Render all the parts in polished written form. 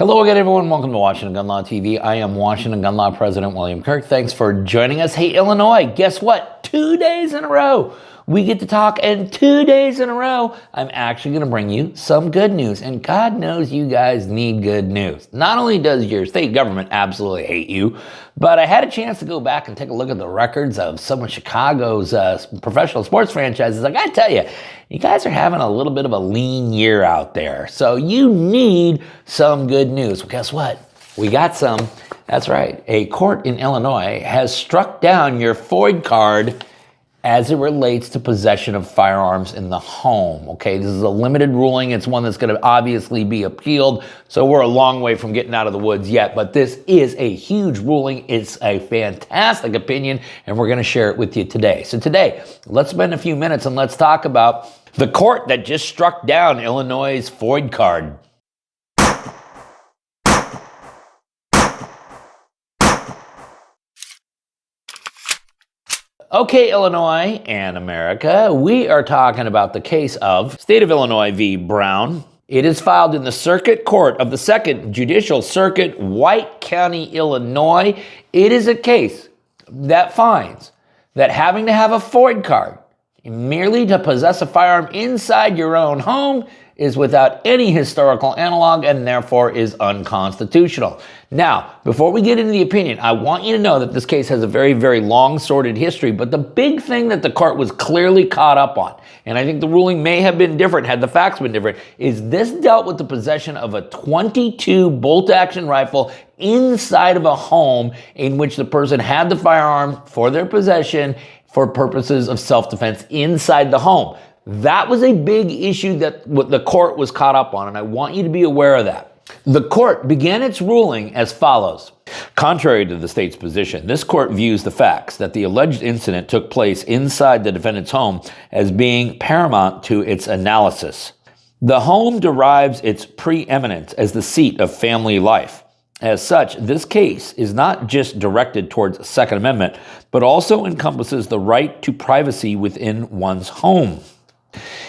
Hello again, everyone. Welcome to Washington Gun Law TV. I am Washington Gun Law President William Kirk. Thanks for joining us. Hey, Illinois, guess what? 2 days in a row, we get to talk, and 2 days in a row, I'm actually going to bring you some good news. And God knows you guys need good news. Not only does your state government absolutely hate you, but I had a chance to go back and take a look at the records of some of Chicago's professional sports franchises. I got to tell you, you guys are having a little bit of a lean year out there. So you need some good news. Well, guess what? We got some. That's right. A court in Illinois has struck down your FOID card as it relates to possession of firearms in the home. Okay, this is a limited ruling. It's one that's going to obviously be appealed. So we're a long way from getting out of the woods yet, but this is a huge ruling. It's a fantastic opinion, and we're going to share it with you today. So today, let's spend a few minutes and let's talk about the court that just struck down Illinois' FOID card. Okay, Illinois and America, we are talking about the case of State of Illinois v. Brown. It is filed in the Circuit Court of the 2nd Judicial Circuit, White County, Illinois. It is a case that finds that having to have a FOID card merely to possess a firearm inside your own home is without any historical analog and therefore is unconstitutional. Now, before we get into the opinion, I want you to know that this case has a very, very long, sordid history, but the big thing that the court was clearly caught up on, and I think the ruling may have been different had the facts been different, is this dealt with the possession of a .22 bolt-action rifle inside of a home in which the person had the firearm for their possession for purposes of self-defense inside the home. That was a big issue that the court was caught up on, and I want you to be aware of that. The court began its ruling as follows. Contrary to the state's position, this court views the facts that the alleged incident took place inside the defendant's home as being paramount to its analysis. The home derives its preeminence as the seat of family life. As such, this case is not just directed towards the Second Amendment, but also encompasses the right to privacy within one's home.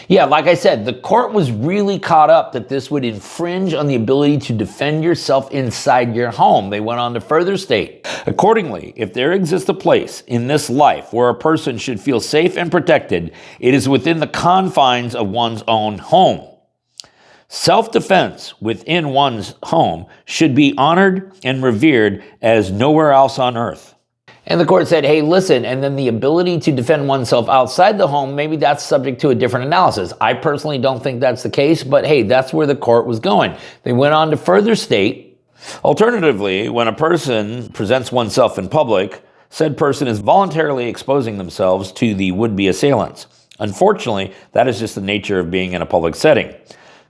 Yeah, like I said, the court was really caught up that this would infringe on the ability to defend yourself inside your home. They went on to further state, accordingly, if there exists a place in this life where a person should feel safe and protected, it is within the confines of one's own home. Self-defense within one's home should be honored and revered as nowhere else on earth. And the court said, hey, listen, and then the ability to defend oneself outside the home, maybe that's subject to a different analysis. I personally don't think that's the case, but hey, that's where the court was going. They went on to further state, alternatively, when a person presents oneself in public, said person is voluntarily exposing themselves to the would-be assailants. Unfortunately, that is just the nature of being in a public setting.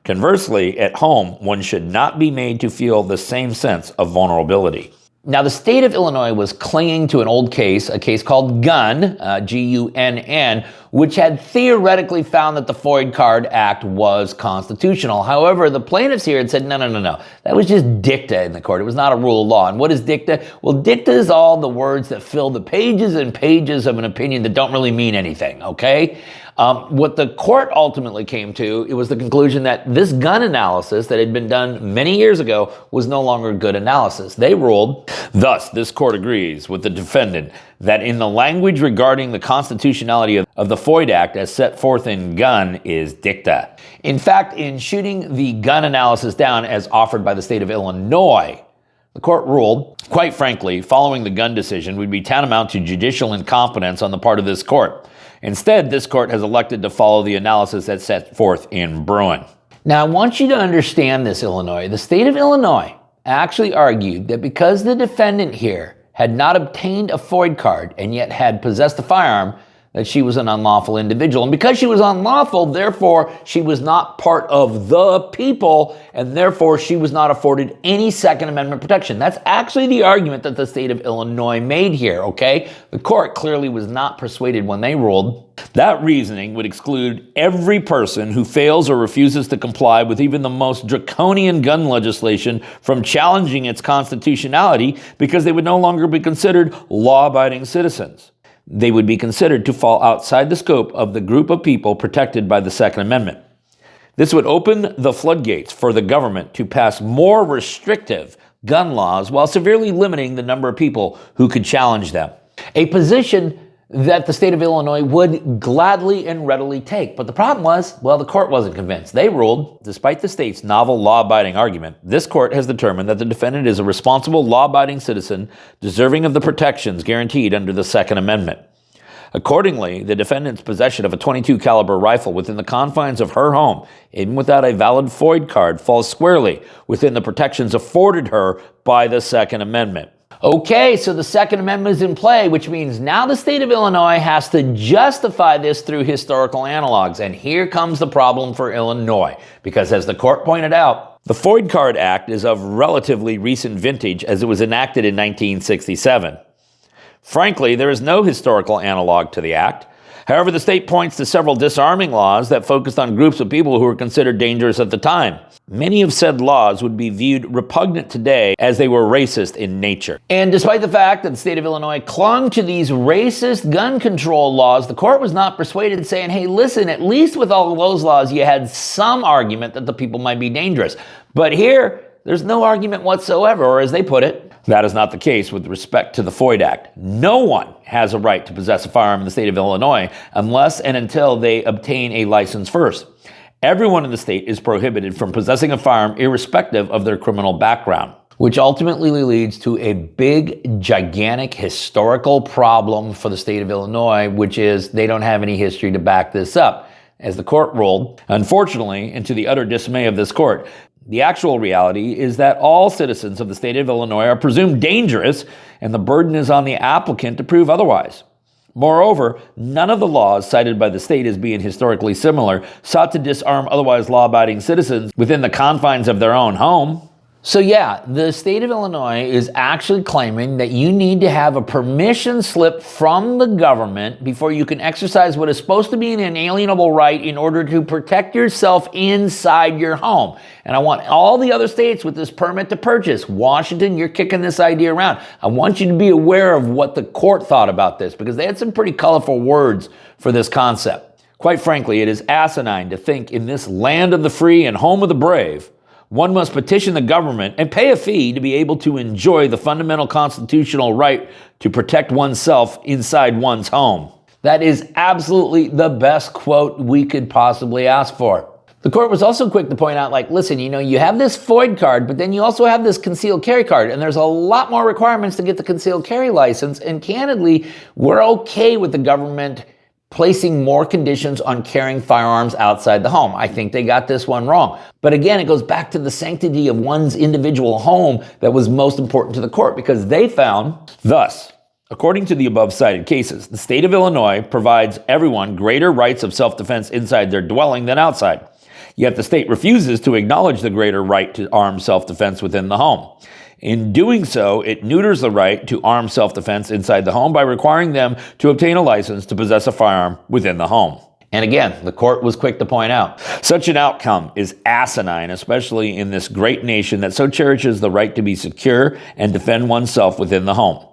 Conversely, at home, one should not be made to feel the same sense of vulnerability. Now, the state of Illinois was clinging to an old case, a case called Gunn, G-U-N-N, which had theoretically found that the FOID Card Act was constitutional. However, the plaintiffs here had said, no. That was just dicta in the court. It was not a rule of law. And what is dicta? Well, dicta is all the words that fill the pages and pages of an opinion that don't really mean anything, okay? What the court ultimately came to, it was the conclusion that this gun analysis that had been done many years ago was no longer good analysis. They ruled, thus, this court agrees with the defendant that in the language regarding the constitutionality of the FOID Act as set forth in Gunn is dicta. In fact, in shooting the gun analysis down as offered by the state of Illinois, the court ruled, quite frankly, following the Gunn decision would be tantamount to judicial incompetence on the part of this court. Instead, this court has elected to follow the analysis that's set forth in Bruin. Now, I want you to understand this, Illinois. The state of Illinois actually argued that because the defendant here had not obtained a FOID card and yet had possessed a firearm, that she was an unlawful individual. And because she was unlawful, therefore, she was not part of the people, and therefore, she was not afforded any Second Amendment protection. That's actually the argument that the state of Illinois made here, okay? The court clearly was not persuaded when they ruled. That reasoning would exclude every person who fails or refuses to comply with even the most draconian gun legislation from challenging its constitutionality because they would no longer be considered law-abiding citizens. They would be considered to fall outside the scope of the group of people protected by the Second Amendment. This would open the floodgates for the government to pass more restrictive gun laws while severely limiting the number of people who could challenge them. A position that the state of Illinois would gladly and readily take. But the problem was, well, the court wasn't convinced. They ruled, despite the state's novel law-abiding argument, this court has determined that the defendant is a responsible, law-abiding citizen deserving of the protections guaranteed under the Second Amendment. Accordingly, the defendant's possession of a .22 caliber rifle within the confines of her home, even without a valid FOID card, falls squarely within the protections afforded her by the Second Amendment. Okay, so the Second Amendment is in play, which means now the state of Illinois has to justify this through historical analogs. And here comes the problem for Illinois, because as the court pointed out, the FOID Card Act is of relatively recent vintage as it was enacted in 1967. Frankly, there is no historical analog to the act. However, the state points to several disarming laws that focused on groups of people who were considered dangerous at the time. Many of said laws would be viewed repugnant today as they were racist in nature. And despite the fact that the state of Illinois clung to these racist gun control laws, the court was not persuaded, saying, hey, listen, at least with all of those laws, you had some argument that the people might be dangerous. But here, there's no argument whatsoever, or as they put it, that is not the case with respect to the FOID Act. No one has a right to possess a firearm in the state of Illinois unless and until they obtain a license first. Everyone in the state is prohibited from possessing a firearm irrespective of their criminal background, which ultimately leads to a big, gigantic historical problem for the state of Illinois, which is they don't have any history to back this up. As the court ruled, unfortunately, and to the utter dismay of this court, the actual reality is that all citizens of the state of Illinois are presumed dangerous, and the burden is on the applicant to prove otherwise. Moreover, none of the laws cited by the state as being historically similar sought to disarm otherwise law-abiding citizens within the confines of their own home. So yeah, the state of Illinois is actually claiming that you need to have a permission slip from the government before you can exercise what is supposed to be an inalienable right in order to protect yourself inside your home. And I want all the other states with this permit to purchase. Washington, you're kicking this idea around. I want you to be aware of what the court thought about this, because they had some pretty colorful words for this concept. Quite frankly, it is asinine to think in this land of the free and home of the brave, one must petition the government and pay a fee to be able to enjoy the fundamental constitutional right to protect oneself inside one's home. That is absolutely the best quote we could possibly ask for. The court was also quick to point out, listen, you have this FOID card, but then you also have this concealed carry card, and there's a lot more requirements to get the concealed carry license, and candidly, we're okay with the government placing more conditions on carrying firearms outside the home. I think they got this one wrong. But again, it goes back to the sanctity of one's individual home that was most important to the court, because they found, thus, according to the above cited cases, the state of Illinois provides everyone greater rights of self-defense inside their dwelling than outside. Yet the state refuses to acknowledge the greater right to armed self-defense within the home. In doing so, it neuters the right to armed self-defense inside the home by requiring them to obtain a license to possess a firearm within the home. And again, the court was quick to point out, such an outcome is asinine, especially in this great nation that so cherishes the right to be secure and defend oneself within the home.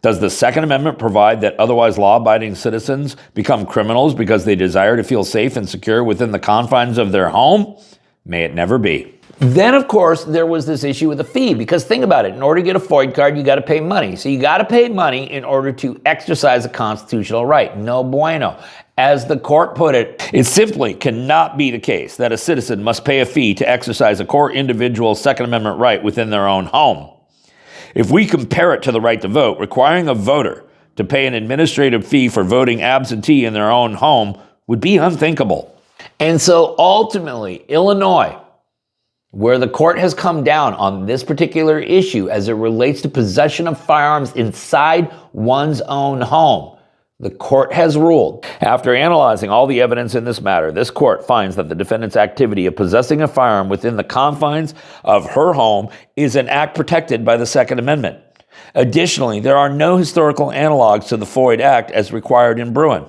Does the Second Amendment provide that otherwise law-abiding citizens become criminals because they desire to feel safe and secure within the confines of their home? May it never be. Then, of course, there was this issue with the fee, because think about it. In order to get a FOID card, you got to pay money. So you got to pay money in order to exercise a constitutional right. No bueno. As the court put it, it simply cannot be the case that a citizen must pay a fee to exercise a core individual Second Amendment right within their own home. If we compare it to the right to vote, requiring a voter to pay an administrative fee for voting absentee in their own home would be unthinkable. And so ultimately, Illinois, where the court has come down on this particular issue as it relates to possession of firearms inside one's own home, the court has ruled. After analyzing all the evidence in this matter, this court finds that the defendant's activity of possessing a firearm within the confines of her home is an act protected by the Second Amendment. Additionally, there are no historical analogs to the FOID Act as required in Bruin.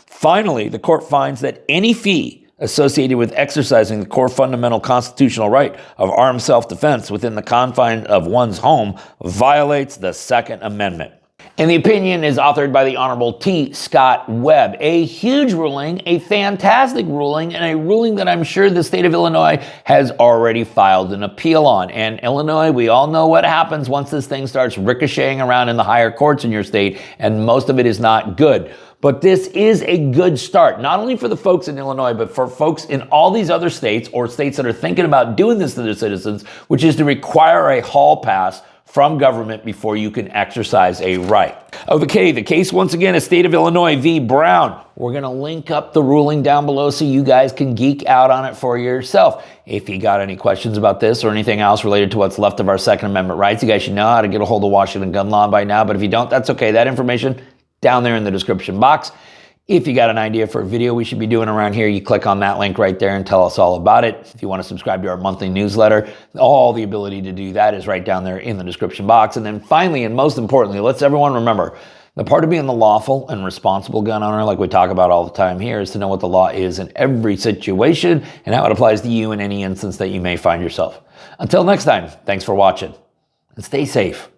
Finally, the court finds that any fee associated with exercising the core fundamental constitutional right of armed self-defense within the confines of one's home violates the Second Amendment. And the opinion is authored by the Honorable T. Scott Webb. A huge ruling, a fantastic ruling, and a ruling that I'm sure the state of Illinois has already filed an appeal on. And Illinois, we all know what happens once this thing starts ricocheting around in the higher courts in your state, and most of it is not good. But this is a good start, not only for the folks in Illinois, but for folks in all these other states or states that are thinking about doing this to their citizens, which is to require a hall pass from government before you can exercise a right. Okay, the case once again is State of Illinois v. Brown. We're going to link up the ruling down below so you guys can geek out on it for yourself. If you got any questions about this or anything else related to what's left of our Second Amendment rights, you guys should know how to get a hold of Washington gun law by now. But if you don't, that's okay. That information down there in the description box. If you got an idea for a video we should be doing around here, you click on that link right there and tell us all about it. If you want to subscribe to our monthly newsletter, all the ability to do that is right down there in the description box. And then finally, and most importantly, let's everyone remember, the part of being the lawful and responsible gun owner, like we talk about all the time here, is to know what the law is in every situation and how it applies to you in any instance that you may find yourself. Until next time, thanks for watching and stay safe.